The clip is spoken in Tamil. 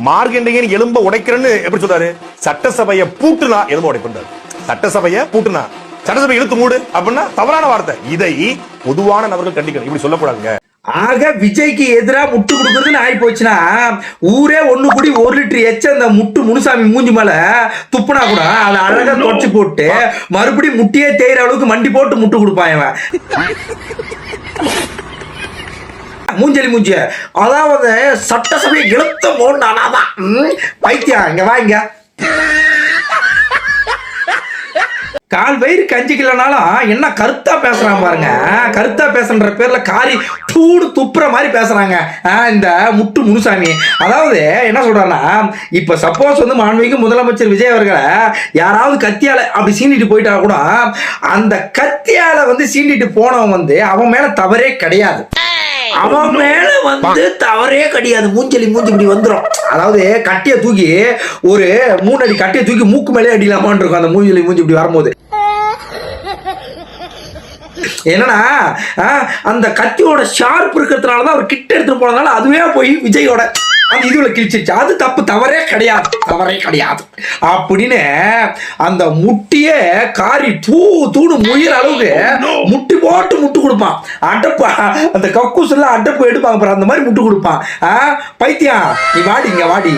மார்கண்டேயன் எலும்ப உடைக்கிறேன்னு எப்படி சொல்றாரு? சட்டசபையை பூட்டுனா எலும்ப உடைப்பண்றாரு. சட்டசபையை பூட்டுனா சட்டசபை இழுத்து மூடு அப்படின்னா தவறான வார்த்தை. இதை பொதுவான நபர்கள் கண்டிக்கணும். இப்படி சொல்லக்கூடாதுங்க. ஆக விஜய்க்கு எதிராக முட்டு கொடுக்குறதுன்னு ஆகி போச்சுன்னா ஊரே ஒண்ணு கூடி 1 லிட்டர் எச்ச அந்த முட்டு முனுசாமி மூஞ்சி மேல துப்புனா கூட அதை அழகா தொடச்சு போட்டு மறுபடியும் முட்டியே தேய்ற அளவுக்கு மண்டி போட்டு முட்டு கொடுப்பான் மூஞ்சலி மூஞ்சி. அதாவது சட்டசபையை இழுத்த போனாதான் பைத்தியம். இங்க வாங்க, கால் வயிறு கஞ்சிக்கலனாலும் என்ன கருத்தா பேசுறான் பாருங்க. கருத்தா பேசுற பேர்ல காரி தூடு துப்புற மாதிரி பேசுறாங்க இந்த முட்டு முனுசாமி. அதாவது என்ன சொல்றான்னா, இப்ப சப்போஸ் வந்து மாண்புமிகு முதலமைச்சர் விஜய் அவர்களை யாராவது கத்தியால அப்படி சீண்டிட்டு போயிட்டா கூட அந்த கத்தியால வந்து சீண்டிட்டு போனவன் வந்து அவன் மேல தவறே கிடையாது. அவன் மேல வந்து தவறே கிடையாது. மூஞ்சலி மூஞ்சி இப்படி வந்துடும். அதாவது கட்டிய தூக்கி ஒரு 3 அடி கட்டிய தூக்கி மூக்கு மேலே அடிக்கலாமான் இருக்கும் அந்த மூஞ்சலி மூஞ்சி இப்படி வரும்போது. என்னன்னா அந்த கத்தியோட ஷார்ப் இருக்கிறதுனாலதான் அவர் கிட்ட எடுத்துட்டு போனதுனால அதுவே போய் விஜயோட அந்த இதுல கிழிச்சிருச்சு. அது தப்பு, தவறே கிடையாது, தவறே கிடையாது அப்படின்னு அந்த முட்டிய காரி தூணு முயற அளவுக்கு முட்டி போட்டு முட்டு கொடுப்பான். அடப்பா அந்த கக்கூஸ் எல்லாம் அடப்பு எடுப்பாங்க, அந்த மாதிரி முட்டு கொடுப்பான். பைத்தியம், நீ வாடி, இங்க வாடி.